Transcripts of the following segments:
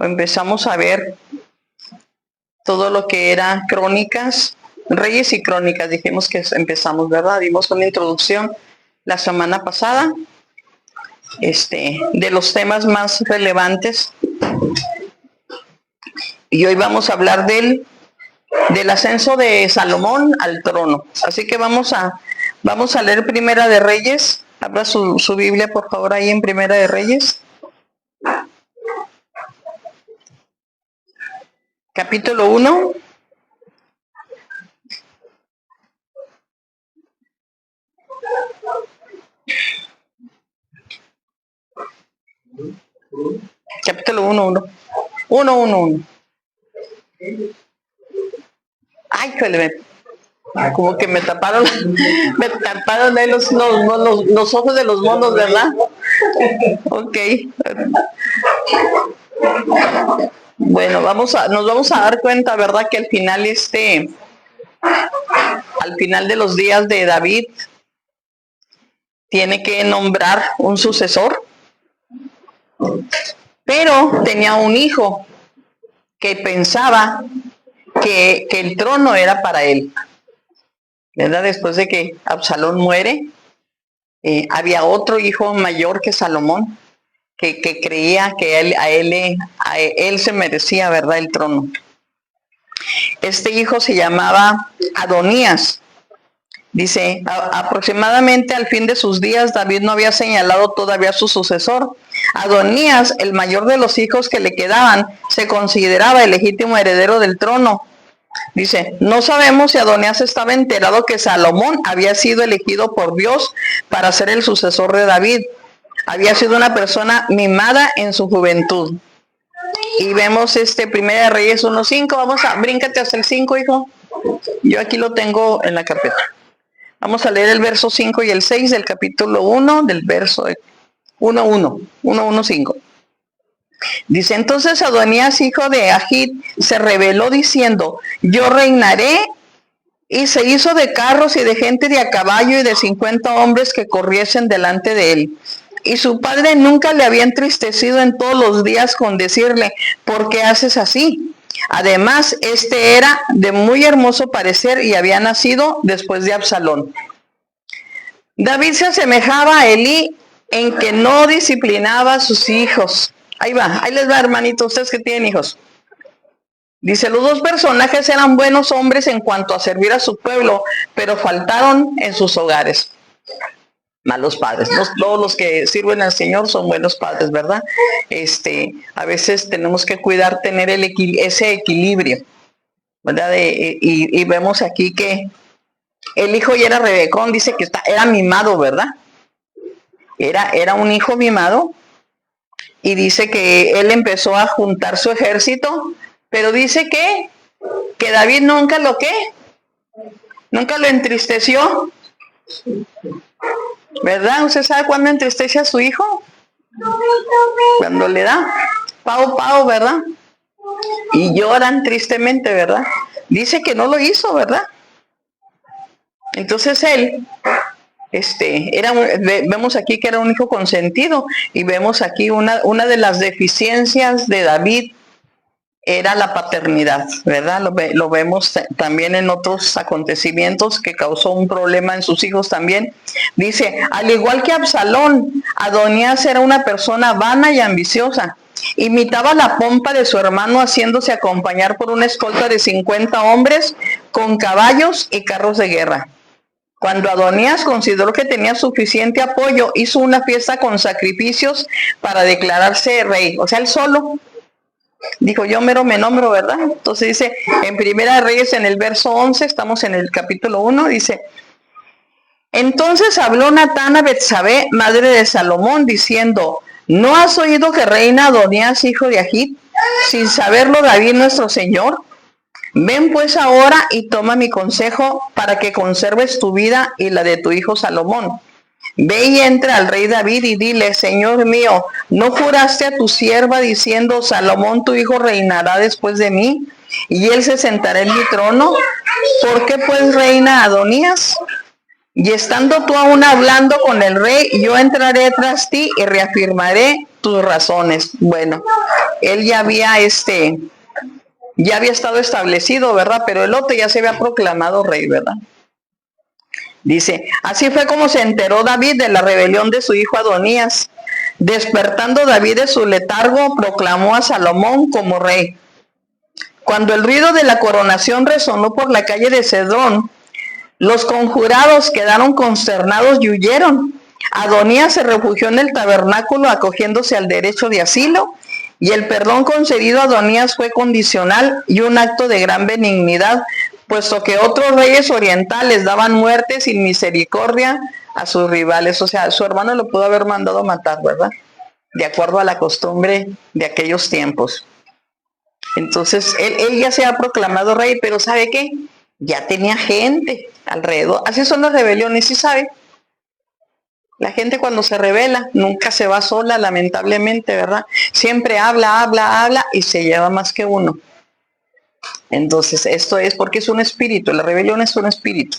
empezamos a ver todo lo que era Crónicas, Reyes y Crónicas. Dijimos que empezamos, ¿verdad? Dimos una introducción la semana pasada de los temas más relevantes. Y hoy vamos a hablar del ascenso de Salomón al trono. Así que vamos a leer Primera de Reyes. Abra su Biblia, por favor, ahí en Primera de Reyes. Capítulo 1. Capítulo 1. Ay, como que me taparon ahí los ojos de los monos, ¿verdad? Ok. Bueno, nos vamos a dar cuenta, ¿verdad? Que al final de los días de David, tiene que nombrar un sucesor. Pero tenía un hijo que pensaba que el trono era para él, ¿verdad? Después de que Absalón muere, había otro hijo mayor que Salomón, que creía que a él se merecía, ¿verdad?, el trono. Este hijo se llamaba Adonías. Dice, aproximadamente al fin de sus días, David no había señalado todavía su sucesor. Adonías, el mayor de los hijos que le quedaban, se consideraba el legítimo heredero del trono. Dice, no sabemos si Adonías estaba enterado que Salomón había sido elegido por Dios para ser el sucesor de David. Había sido una persona mimada en su juventud. Y vemos Primera de Reyes 1:5. Bríncate hasta el 5, hijo. Yo aquí lo tengo en la carpeta. Vamos a leer el verso 5 y el 6 del capítulo 1, del verso 1:5. Dice, entonces Adonías, hijo de Agit, se rebeló diciendo, yo reinaré, y se hizo de carros y de gente de a caballo y de 50 hombres que corriesen delante de él. Y su padre nunca le había entristecido en todos los días con decirle, ¿por qué haces así? Además, era de muy hermoso parecer y había nacido después de Absalón. David se asemejaba a Elí en que no disciplinaba a sus hijos. Ahí les va, hermanito, ustedes que tienen hijos. Dice, los dos personajes eran buenos hombres en cuanto a servir a su pueblo, pero faltaron en sus hogares. Malos padres. Todos los que sirven al Señor son buenos padres, ¿verdad? A veces tenemos que cuidar, tener ese equilibrio, ¿verdad? Y vemos aquí que el hijo ya era rebecón, dice que era mimado, ¿verdad? Era un hijo mimado, y dice que él empezó a juntar su ejército, pero dice que David nunca lo entristeció. ¿Verdad? ¿Usted sabe cuándo entristece a su hijo? Cuando le da pao, ¿verdad? Y lloran tristemente, ¿verdad? Dice que no lo hizo, ¿verdad? Entonces él, vemos aquí que era un hijo consentido, y vemos aquí una de las deficiencias de David era la paternidad, ¿verdad? Lo vemos también en otros acontecimientos que causó un problema en sus hijos también. Dice, al igual que Absalón, Adonías era una persona vana y ambiciosa. Imitaba la pompa de su hermano haciéndose acompañar por una escolta de 50 hombres con caballos y carros de guerra. Cuando Adonías consideró que tenía suficiente apoyo, hizo una fiesta con sacrificios para declararse rey. O sea, él solo dijo, yo mero me nombro, ¿verdad? Entonces dice, en Primera de Reyes, en el verso 11, estamos en el capítulo 1, dice, entonces habló Natán a Betsabé, madre de Salomón, diciendo, ¿no has oído que reina Adonías, hijo de Agit, sin saberlo David nuestro señor? Ven pues ahora y toma mi consejo para que conserves tu vida y la de tu hijo Salomón. Ve y entra al rey David y dile, Señor mío, ¿no juraste a tu sierva diciendo, Salomón tu hijo reinará después de mí, y él se sentará en mi trono? ¿Por qué pues reina Adonías? Y estando tú aún hablando con el rey, yo entraré tras ti y reafirmaré tus razones. Bueno, él ya había estado establecido, ¿verdad? Pero el otro ya se había proclamado rey, ¿verdad? Dice, así fue como se enteró David de la rebelión de su hijo Adonías. Despertando David de su letargo, proclamó a Salomón como rey. Cuando el ruido de la coronación resonó por la calle de Cedrón, los conjurados quedaron consternados y huyeron. Adonías se refugió en el tabernáculo acogiéndose al derecho de asilo, y el perdón concedido a Adonías fue condicional y un acto de gran benignidad, puesto que otros reyes orientales daban muerte sin misericordia a sus rivales. O sea, su hermano lo pudo haber mandado matar, ¿verdad? De acuerdo a la costumbre de aquellos tiempos. Entonces, él ya se ha proclamado rey, pero ¿sabe qué? Ya tenía gente alrededor. Así son las rebeliones, ¿sí sabe? La gente cuando se rebela nunca se va sola, lamentablemente, ¿verdad? Siempre habla y se lleva más que uno. Entonces, esto es porque es un espíritu, la rebelión es un espíritu.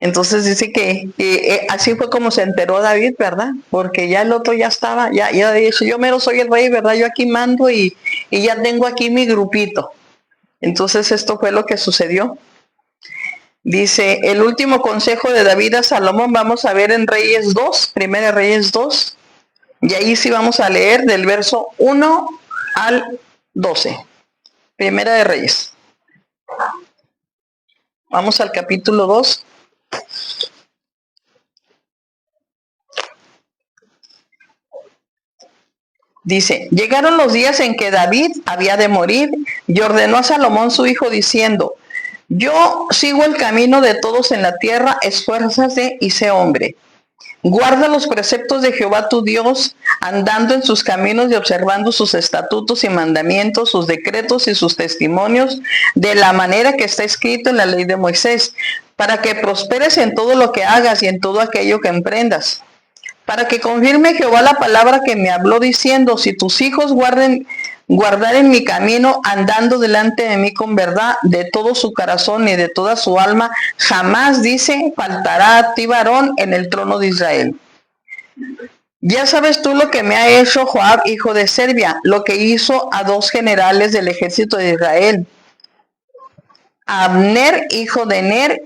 Entonces dice que así fue como se enteró David, ¿verdad? Porque ya el otro ya estaba, ya dice, yo mero soy el rey, ¿verdad? Yo aquí mando y ya tengo aquí mi grupito. Entonces esto fue lo que sucedió. Dice, el último consejo de David a Salomón, vamos a ver en Reyes 2, Primera Reyes 2, y ahí sí vamos a leer del verso 1 al 12. Primera de Reyes. Vamos al capítulo 2. Dice, llegaron los días en que David había de morir y ordenó a Salomón su hijo diciendo, yo sigo el camino de todos en la tierra, esfuérzate y sé hombre. Guarda los preceptos de Jehová tu Dios, andando en sus caminos y observando sus estatutos y mandamientos, sus decretos y sus testimonios, de la manera que está escrito en la ley de Moisés, para que prosperes en todo lo que hagas y en todo aquello que emprendas. Para que confirme Jehová la palabra que me habló diciendo, si tus hijos guardaren mi camino, andando delante de mí con verdad, de todo su corazón y de toda su alma, jamás, dice, faltará a ti varón en el trono de Israel. Ya sabes tú lo que me ha hecho Joab, hijo de Serbia, lo que hizo a dos generales del ejército de Israel, a Abner, hijo de Ner,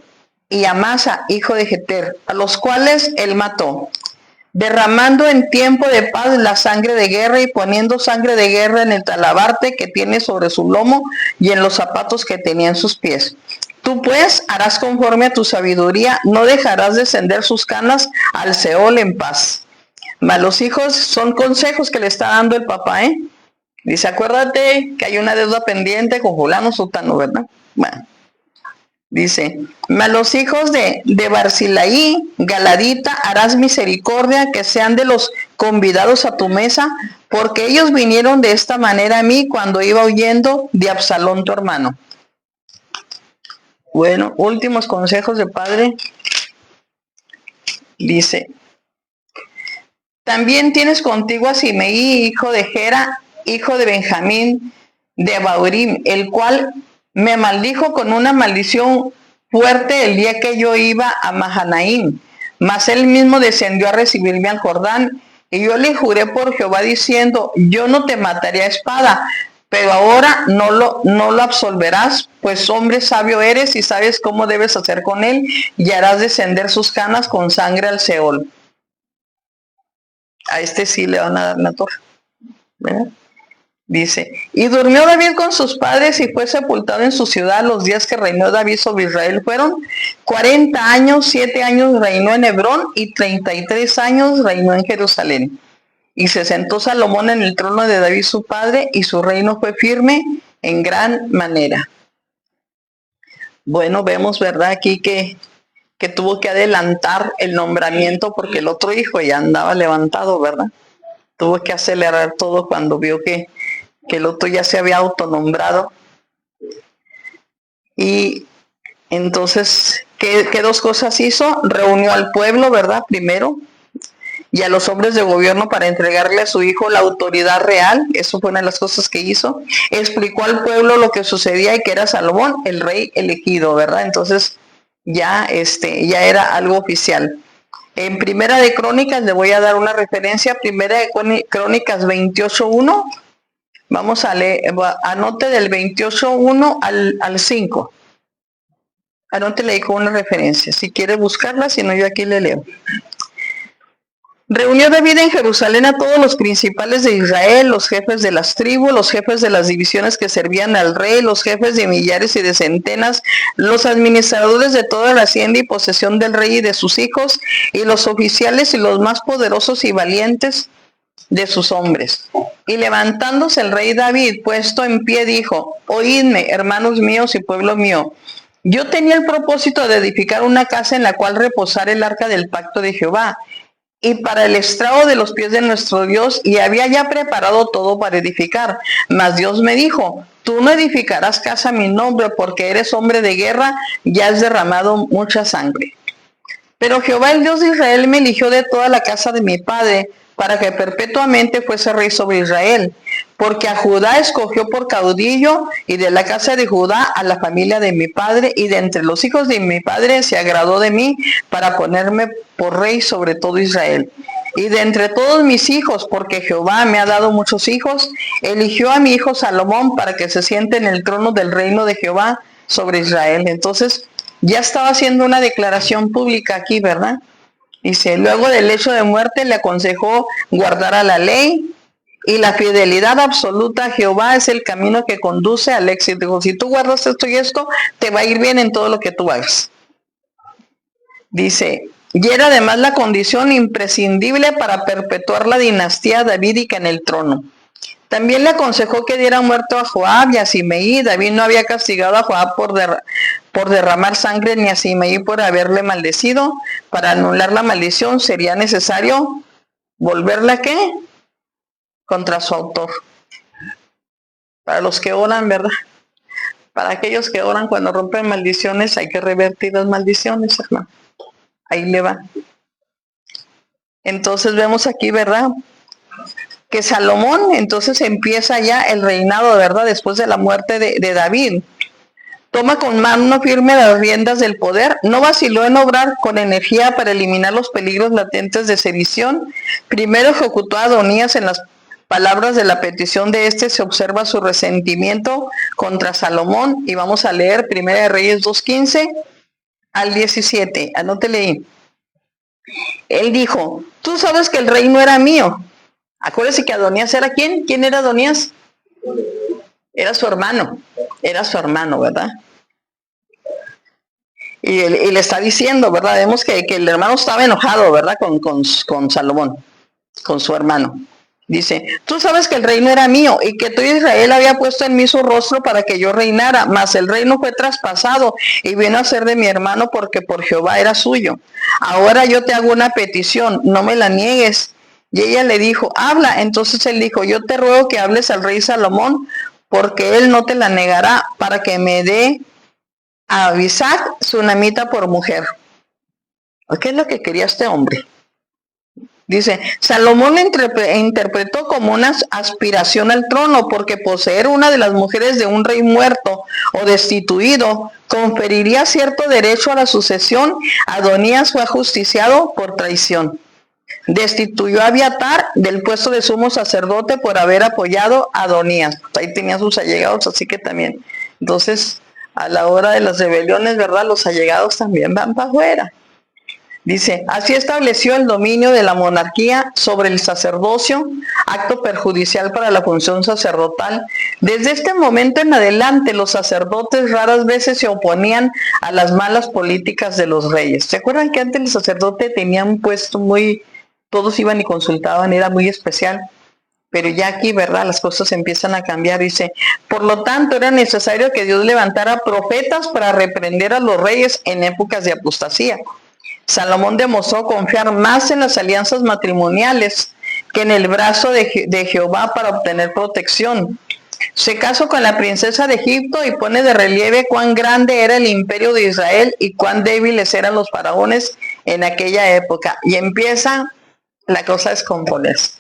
y a Amasa, hijo de Jeter, a los cuales él mató, derramando en tiempo de paz la sangre de guerra y poniendo sangre de guerra en el talabarte que tiene sobre su lomo y en los zapatos que tenía en sus pies. Tú pues harás conforme a tu sabiduría, no dejarás descender sus canas al Seol en paz. Mas los hijos son consejos que le está dando el papá, ¿eh? Dice, acuérdate que hay una deuda pendiente con fulano sutano, ¿verdad? Bueno. Dice, mas los hijos de Barzilaí, Galadita, harás misericordia, que sean de los convidados a tu mesa, porque ellos vinieron de esta manera a mí cuando iba huyendo de Absalón tu hermano. Bueno, últimos consejos de padre. Dice, también tienes contigo a Simeí, hijo de Gera, hijo de Benjamín, de Baurim, el cual me maldijo con una maldición fuerte el día que yo iba a Mahanaim, mas él mismo descendió a recibirme al Jordán, y yo le juré por Jehová diciendo, yo no te mataré a espada, pero ahora no lo absolverás, pues hombre sabio eres y sabes cómo debes hacer con él, y harás descender sus canas con sangre al Seol. A este sí le van a dar la torre, ¿verdad? Dice, y durmió David con sus padres y fue sepultado en su ciudad. Los días que reinó David sobre Israel fueron 40 años, 7 años reinó en Hebrón y 33 años reinó en Jerusalén. Y se sentó Salomón en el trono de David su padre y su reino fue firme en gran manera. Bueno, vemos, ¿verdad? Aquí que tuvo que adelantar el nombramiento porque el otro hijo ya andaba levantado, ¿verdad? Tuvo que acelerar todo cuando vio que el otro ya se había autonombrado. Y entonces, ¿qué dos cosas hizo? Reunió al pueblo, ¿verdad? Primero, y a los hombres de gobierno para entregarle a su hijo la autoridad real. Eso fue una de las cosas que hizo. Explicó al pueblo lo que sucedía y que era Salomón, el rey elegido, ¿verdad? Entonces, ya era algo oficial. En Primera de Crónicas, le voy a dar una referencia, Primera de Crónicas 28:1. Vamos a leer, anote del 28.1 al 5. Anótele ahí con una referencia. Si quiere buscarla, si no, yo aquí le leo. Reunió David en Jerusalén a todos los principales de Israel, los jefes de las tribus, los jefes de las divisiones que servían al rey, los jefes de millares y de centenas, los administradores de toda la hacienda y posesión del rey y de sus hijos, y los oficiales y los más poderosos y valientes de sus hombres. Y levantándose el rey David, puesto en pie, dijo: oídme, hermanos míos y pueblo mío. Yo tenía el propósito de edificar una casa en la cual reposar el arca del pacto de Jehová, y para el estrado de los pies de nuestro Dios, y había ya preparado todo para edificar. Mas Dios me dijo: tú no edificarás casa a mi nombre, porque eres hombre de guerra y has derramado mucha sangre. Pero Jehová, el Dios de Israel, me eligió de toda la casa de mi padre, para que perpetuamente fuese rey sobre Israel, porque a Judá escogió por caudillo, y de la casa de Judá a la familia de mi padre, y de entre los hijos de mi padre se agradó de mí, para ponerme por rey sobre todo Israel. Y de entre todos mis hijos, porque Jehová me ha dado muchos hijos, eligió a mi hijo Salomón para que se siente en el trono del reino de Jehová sobre Israel. Entonces, ya estaba haciendo una declaración pública aquí, ¿verdad? Dice: luego del hecho de muerte le aconsejó guardar a la ley, y la fidelidad absoluta a Jehová es el camino que conduce al éxito. Dijo: si tú guardas esto y esto, te va a ir bien en todo lo que tú hagas. Dice: y era además la condición imprescindible para perpetuar la dinastía davídica en el trono. También le aconsejó que diera muerto a Joab y a Simeí. David no había castigado a Joab por derramar sangre, ni a Simeí por haberle maldecido. Para anular la maldición sería necesario volverla, ¿qué? Contra su autor. Para los que oran, ¿verdad? Para aquellos que oran cuando rompen maldiciones, hay que revertir las maldiciones, hermano. Ahí le va. Entonces vemos aquí, ¿verdad?, que Salomón entonces empieza ya el reinado, ¿verdad?, después de la muerte de David. Toma con mano firme las riendas del poder, no vaciló en obrar con energía para eliminar los peligros latentes de sedición. Primero ejecutó a Adonías. En las palabras de la petición de este se observa su resentimiento contra Salomón, y vamos a leer Primera de Reyes 2:15 al 17. Anótele ahí. Él dijo: tú sabes que el reino era mío. Acuérdese que Adonías era ¿quién? ¿Quién era Adonías? Era su hermano, ¿verdad? Y le está diciendo, ¿verdad? Vemos que el hermano estaba enojado, ¿verdad? Con Salomón, con su hermano. Dice: tú sabes que el reino era mío, y que tú, Israel, había puesto en mí su rostro para que yo reinara, mas el reino fue traspasado y vino a ser de mi hermano, porque por Jehová era suyo. Ahora yo te hago una petición, no me la niegues. Y ella le dijo: habla. Entonces él dijo: yo te ruego que hables al rey Salomón, porque él no te la negará, para que me dé a Abisag, sunamita, por mujer. ¿Qué es lo que quería este hombre? Dice: Salomón interpretó como una aspiración al trono, porque poseer una de las mujeres de un rey muerto o destituido conferiría cierto derecho a la sucesión. Adonías fue ajusticiado por traición. Destituyó a Abiatar del puesto de sumo sacerdote por haber apoyado a Adonías. Ahí tenía sus allegados, así que también. Entonces, a la hora de las rebeliones, ¿verdad?, los allegados también van para afuera. Dice: así estableció el dominio de la monarquía sobre el sacerdocio, acto perjudicial para la función sacerdotal. Desde este momento en adelante, los sacerdotes raras veces se oponían a las malas políticas de los reyes. ¿Se acuerdan que antes el sacerdote tenía un puesto muy... todos iban y consultaban, era muy especial? Pero ya aquí, ¿verdad?, las cosas empiezan a cambiar. Dice: por lo tanto, era necesario que Dios levantara profetas para reprender a los reyes en épocas de apostasía. Salomón demostró confiar más en las alianzas matrimoniales que en el brazo de Jehová para obtener protección. Se casó con la princesa de Egipto y pone de relieve cuán grande era el imperio de Israel y cuán débiles eran los faraones en aquella época. Y empieza la cosa a descomponerse.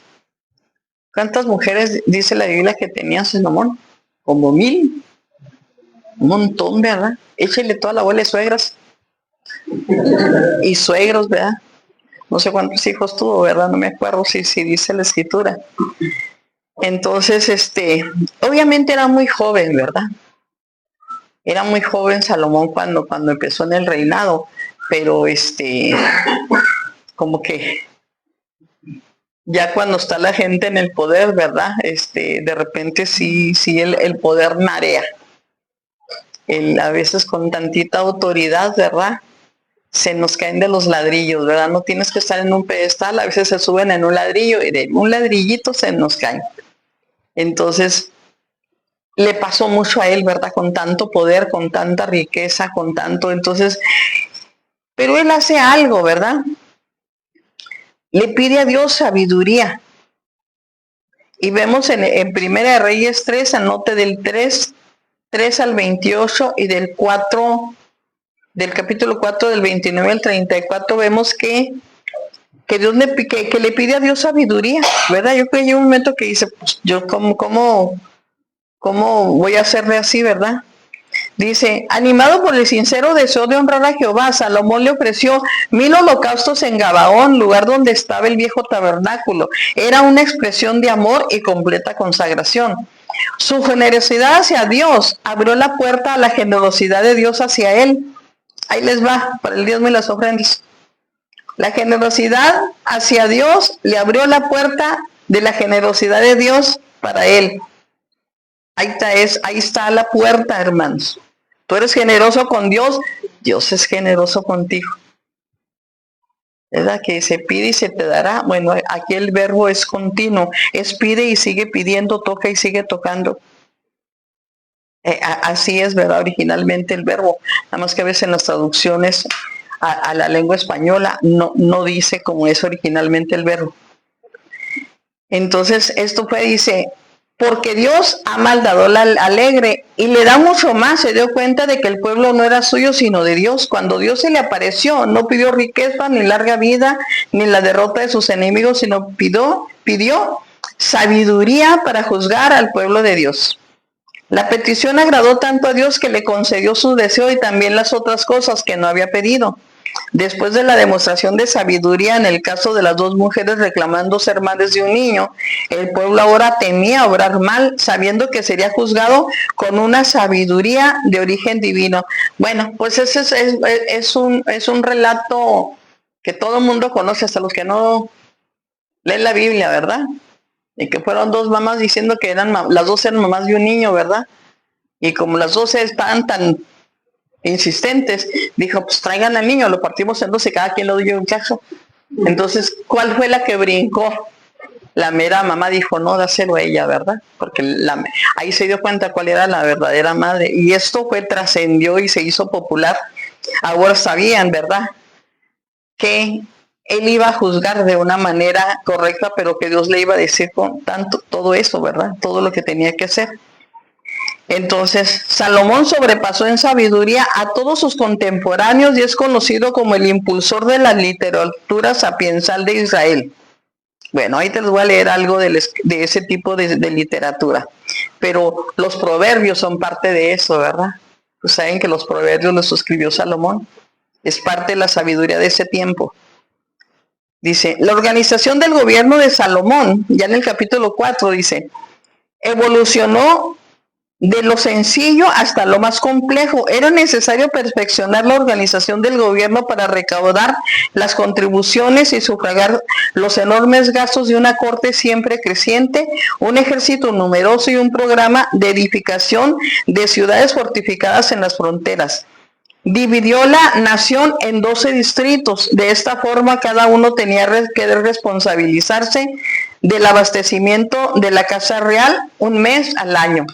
¿Cuántas mujeres dice la Biblia que tenía Salomón? Como 1000. Un montón, ¿verdad? Échale toda la bola de suegras y suegros, ¿verdad? No sé cuántos hijos tuvo, ¿verdad? No me acuerdo si dice la escritura. Entonces, obviamente era muy joven, ¿verdad? Era muy joven Salomón cuando empezó en el reinado, pero como que ya cuando está la gente en el poder, ¿verdad? De repente sí, el poder marea. A veces con tantita autoridad, ¿verdad? Se nos caen de los ladrillos, ¿verdad? No tienes que estar en un pedestal, a veces se suben en un ladrillo y de un ladrillito se nos caen. Entonces, le pasó mucho a él, ¿verdad? Con tanto poder, con tanta riqueza, con tanto, entonces, pero él hace algo, ¿verdad? Le pide a Dios sabiduría. Y vemos en Primera de Reyes 3, anote del 3 al 28 y del 4, del capítulo 4 del 29 al 34, vemos que Dios que le pide a Dios sabiduría, ¿verdad? Yo creo que hay un momento que dice, pues yo cómo voy a hacerle así, ¿verdad? Dice, animado por el sincero deseo de honrar a Jehová, Salomón le ofreció 1000 holocaustos en Gabaón, lugar donde estaba el viejo tabernáculo. Era una expresión de amor y completa consagración. Su generosidad hacia Dios abrió la puerta a la generosidad de Dios hacia él. Ahí les va, para el diezmo y las ofrendas. La generosidad hacia Dios le abrió la puerta de la generosidad de Dios para él. Ahí está la puerta, hermanos. Tú eres generoso con Dios, Dios es generoso contigo. ¿Verdad? Que se pide y se te dará. Bueno, aquí el verbo es continuo. Es pide y sigue pidiendo, toca y sigue tocando. Así es, ¿verdad? Originalmente el verbo. Nada más que a veces en las traducciones a la lengua española no dice como es originalmente el verbo. Entonces, esto dice, porque Dios ama al dador alegre y le da mucho más. Se dio cuenta de que el pueblo no era suyo, sino de Dios. Cuando Dios se le apareció, no pidió riqueza, ni larga vida, ni la derrota de sus enemigos, sino pidió sabiduría para juzgar al pueblo de Dios. La petición agradó tanto a Dios que le concedió su deseo y también las otras cosas que no había pedido. Después de la demostración de sabiduría en el caso de las dos mujeres reclamando ser madres de un niño, el pueblo ahora temía obrar mal, sabiendo que sería juzgado con una sabiduría de origen divino. Bueno, pues ese es un relato que todo el mundo conoce, hasta los que no leen la Biblia, ¿verdad? Y que fueron dos mamás diciendo que las dos eran mamás de un niño, ¿verdad? Y como las dos estaban tan insistentes, dijo, pues traigan al niño, lo partimos en dos y cada quien lo dio un caso. Entonces, ¿cuál fue la que brincó? La mera mamá dijo, no, dáselo a ella, ¿verdad? Porque ahí se dio cuenta cuál era la verdadera madre. Y esto trascendió y se hizo popular. Ahora sabían, ¿verdad? Que él iba a juzgar de una manera correcta, pero que Dios le iba a decir con todo eso, ¿verdad? Todo lo que tenía que hacer. Entonces, Salomón sobrepasó en sabiduría a todos sus contemporáneos y es conocido como el impulsor de la literatura sapiensal de Israel. Bueno, ahí te les voy a leer algo de ese tipo de literatura. Pero los proverbios son parte de eso, ¿verdad? Pues saben que los proverbios los escribió Salomón. Es parte de la sabiduría de ese tiempo. Dice, la organización del gobierno de Salomón, ya en el capítulo 4, dice, evolucionó de lo sencillo hasta lo más complejo. Era necesario perfeccionar la organización del gobierno para recaudar las contribuciones y sufragar los enormes gastos de una corte siempre creciente, un ejército numeroso y un programa de edificación de ciudades fortificadas en las fronteras. Dividió la nación en 12 distritos. De esta forma, cada uno tenía que responsabilizarse del abastecimiento de la casa real un mes al año.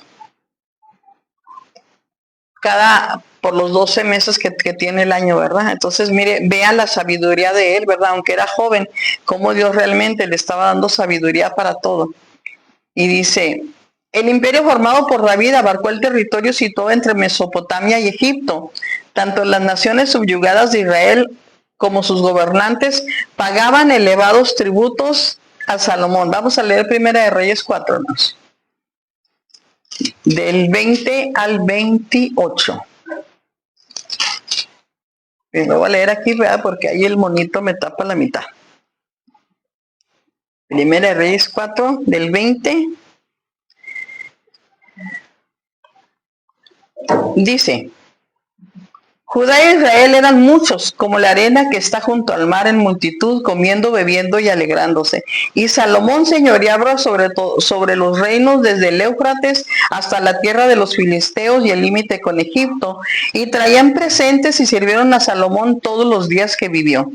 Por los 12 meses que tiene el año, ¿verdad? Entonces, mire, vea la sabiduría de él, ¿verdad? Aunque era joven, cómo Dios realmente le estaba dando sabiduría para todo. Y dice, el imperio formado por David abarcó el territorio situado entre Mesopotamia y Egipto. Tanto las naciones subyugadas de Israel como sus gobernantes pagaban elevados tributos a Salomón. Vamos a leer Primera de Reyes 4, hermanos. Del 20 al 28. Y lo voy a leer aquí, ¿verdad? Porque ahí el monito me tapa la mitad. Primera de Reyes 4, del 20 Dice, Judá e Israel eran muchos, como la arena que está junto al mar en multitud, comiendo, bebiendo y alegrándose. Y Salomón señoreaba sobre los reinos desde el Éufrates hasta la tierra de los filisteos y el límite con Egipto. Y traían presentes y sirvieron a Salomón todos los días que vivió.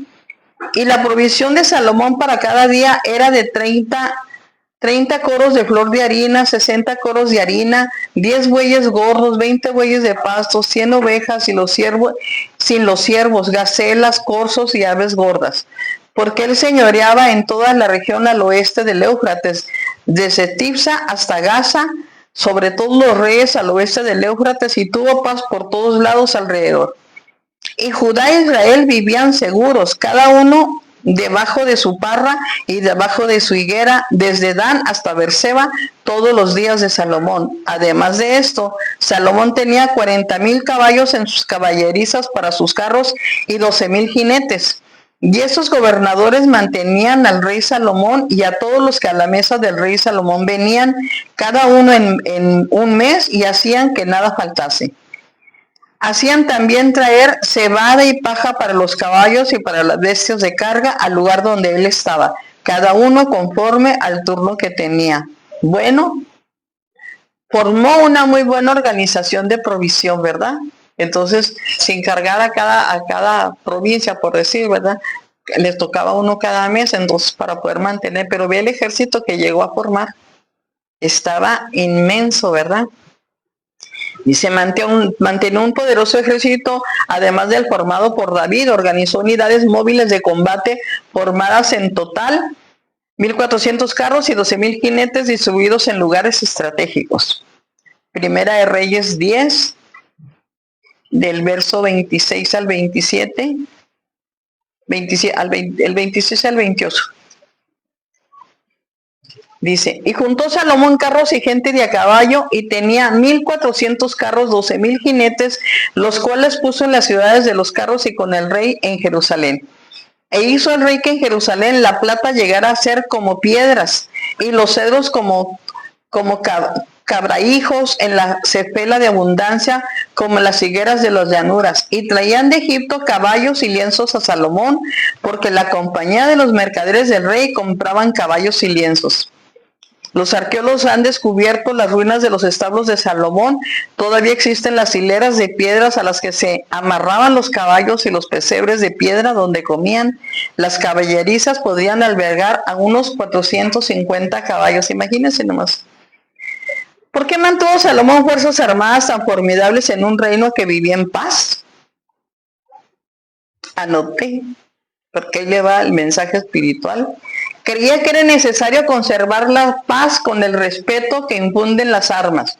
Y la provisión de Salomón para cada día era de 30 coros de flor de harina, 60 coros de harina, 10 bueyes gordos, 20 bueyes de pasto, 100 ovejas y sin los ciervos, gacelas, corzos y aves gordas. Porque él señoreaba en toda la región al oeste del Éufrates, desde Tifsa hasta Gaza, sobre todos los reyes al oeste del Éufrates, y tuvo paz por todos lados alrededor. Y Judá e Israel vivían seguros, cada uno debajo de su parra y debajo de su higuera, desde Dan hasta Beerseba, todos los días de Salomón. Además de esto, Salomón tenía 40,000 caballos en sus caballerizas para sus carros y 12,000 jinetes. Y esos gobernadores mantenían al rey Salomón y a todos los que a la mesa del rey Salomón venían, cada uno en un mes, y hacían que nada faltase. Hacían también traer cebada y paja para los caballos y para las bestias de carga al lugar donde él estaba, cada uno conforme al turno que tenía. Bueno, formó una muy buena organización de provisión, ¿verdad? Entonces, se encargaba a cada provincia, por decir, ¿verdad? Les tocaba uno cada mes, entonces, para poder mantener, pero ve el ejército que llegó a formar. Estaba inmenso, ¿verdad? Y se mantiene un poderoso ejército, además del formado por David. Organizó unidades móviles de combate formadas en total 1,400 carros y 12,000 jinetes distribuidos en lugares estratégicos. Primera de Reyes 10, del verso 26 al 27, el 26 al 28. Dice, y juntó Salomón carros y gente de a caballo, y tenía 1,400 carros, 12,000 jinetes, los cuales puso en las ciudades de los carros y con el rey en Jerusalén. E hizo el rey que en Jerusalén la plata llegara a ser como piedras, y los cedros como cabrahijos en la cepela de abundancia, como las higueras de las llanuras. Y traían de Egipto caballos y lienzos a Salomón, porque la compañía de los mercaderes del rey compraban caballos y lienzos. Los arqueólogos han descubierto las ruinas de los establos de Salomón. Todavía existen las hileras de piedras a las que se amarraban los caballos y los pesebres de piedra donde comían. Las caballerizas podían albergar a unos 450 caballos. Imagínense nomás. ¿Por qué mantuvo Salomón fuerzas armadas tan formidables en un reino que vivía en paz? Anoté, porque ahí le va el mensaje espiritual. Creía que era necesario conservar la paz con el respeto que infunden las armas.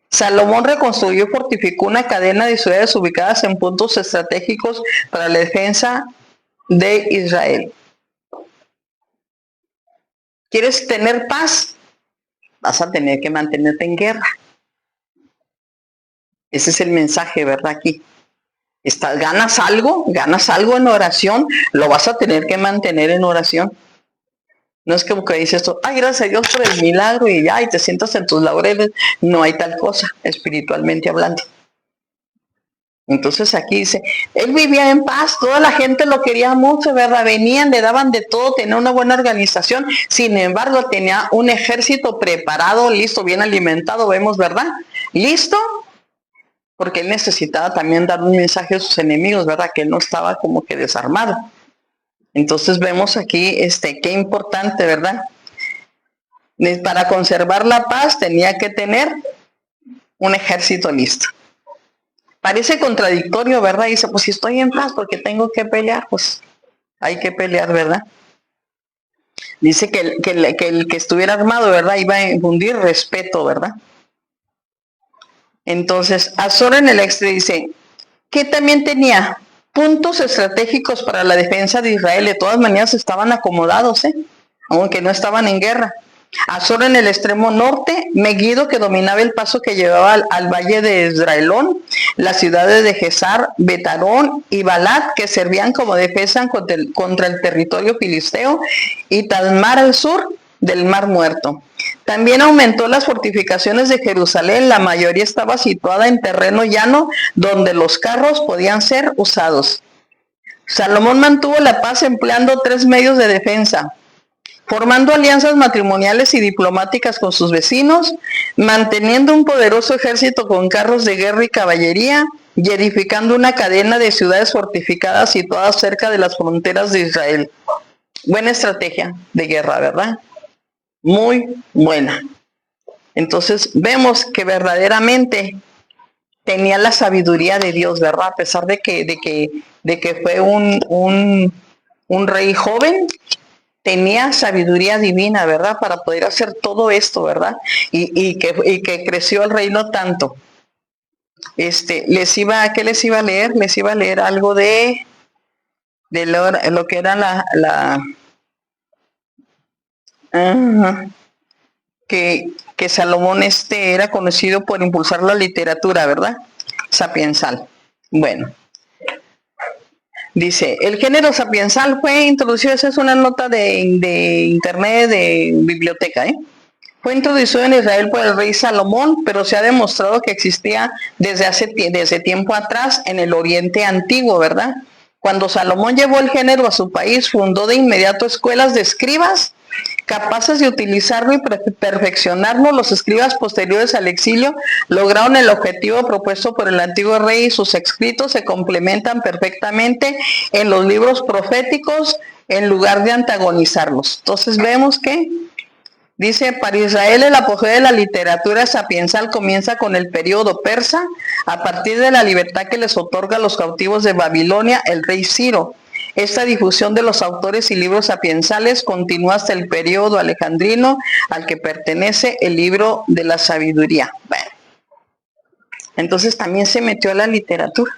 Salomón reconstruyó y fortificó una cadena de ciudades ubicadas en puntos estratégicos para la defensa de Israel. ¿Quieres tener paz? Vas a tener que mantenerte en guerra. Ese es el mensaje, ¿verdad? Aquí. Ganas algo en oración, lo vas a tener que mantener en oración. No es como que dices esto, ay, gracias a Dios por el milagro y ya, y te sientas en tus laureles. No hay tal cosa, espiritualmente hablando. Entonces aquí dice, él vivía en paz, toda la gente lo quería mucho, ¿verdad? Venían, le daban de todo, tenía una buena organización. Sin embargo, tenía un ejército preparado, listo, bien alimentado, vemos, ¿verdad? Listo, porque él necesitaba también dar un mensaje a sus enemigos, ¿verdad? Que él no estaba como que desarmado. Entonces vemos aquí qué importante, ¿verdad? Para conservar la paz tenía que tener un ejército listo. Parece contradictorio, ¿verdad? Dice, pues si estoy en paz, porque tengo que pelear, pues hay que pelear, ¿verdad? Dice que el que estuviera armado, ¿verdad? Iba a infundir respeto, ¿verdad? Entonces, Azor en el extra dice, que también tenía puntos estratégicos para la defensa de Israel. De todas maneras estaban acomodados, aunque no estaban en guerra. Azor en el extremo norte, Megiddo, que dominaba el paso que llevaba al valle de Esdraelón, las ciudades de Gesar, Betarón y Balat, que servían como defensa contra el territorio filisteo, y Talmar al sur del Mar Muerto. También aumentó las fortificaciones de Jerusalén. La mayoría estaba situada en terreno llano donde los carros podían ser usados. Salomón mantuvo la paz empleando 3 medios de defensa: formando alianzas matrimoniales y diplomáticas con sus vecinos, manteniendo un poderoso ejército con carros de guerra y caballería, y edificando una cadena de ciudades fortificadas situadas cerca de las fronteras de Israel. Buena estrategia de guerra, ¿verdad? Muy buena. Entonces vemos que verdaderamente tenía la sabiduría de Dios, ¿verdad? A pesar de que fue un rey joven, tenía sabiduría divina, ¿verdad? Para poder hacer todo esto, ¿verdad? Y que creció el reino tanto. ¿Qué les iba a leer? Les iba a leer algo de lo que era que Salomón era conocido por impulsar la literatura, ¿verdad? Sapiensal. Bueno. Dice, el género sapiensal fue introducido, esa es una nota de internet, de biblioteca, Fue introducido en Israel por el rey Salomón, pero se ha demostrado que existía desde tiempo atrás en el Oriente Antiguo, ¿verdad? Cuando Salomón llevó el género a su país, fundó de inmediato escuelas de escribas capaces de utilizarlo y perfeccionarlo. Los escribas posteriores al exilio lograron el objetivo propuesto por el antiguo rey y sus escritos se complementan perfectamente en los libros proféticos en lugar de antagonizarlos. Entonces vemos que dice, para Israel el apogeo de la literatura sapiensal comienza con el periodo persa, a partir de la libertad que les otorga a los cautivos de Babilonia el rey Ciro. Esta difusión de los autores y libros sapiensales continúa hasta el periodo alejandrino al que pertenece el libro de la sabiduría. Bueno, entonces también se metió a la literatura,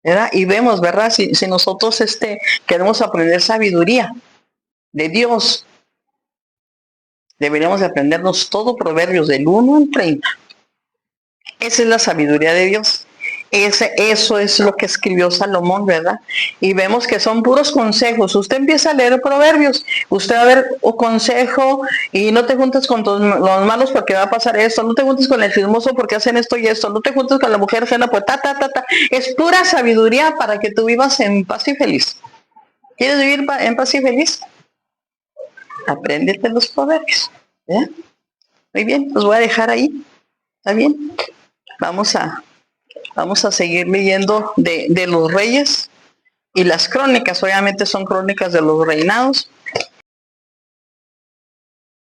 ¿verdad? Y vemos, ¿verdad? Si nosotros queremos aprender sabiduría de Dios, deberíamos de aprendernos todo Proverbios del 1 al 30. Esa es la sabiduría de Dios. Eso es lo que escribió Salomón, ¿verdad? Y vemos que son puros consejos. Usted empieza a leer Proverbios, usted va a ver un consejo, y no te juntes con los malos porque va a pasar esto, no te juntes con el chismoso porque hacen esto y esto, no te juntes con la mujer ajena, pues Es pura sabiduría para que tú vivas en paz y feliz. ¿Quieres vivir en paz y feliz? Apréndete los Proverbios. Muy bien, los voy a dejar ahí. ¿Está bien? Vamos a seguir leyendo de los reyes y las crónicas. Obviamente son crónicas de los reinados.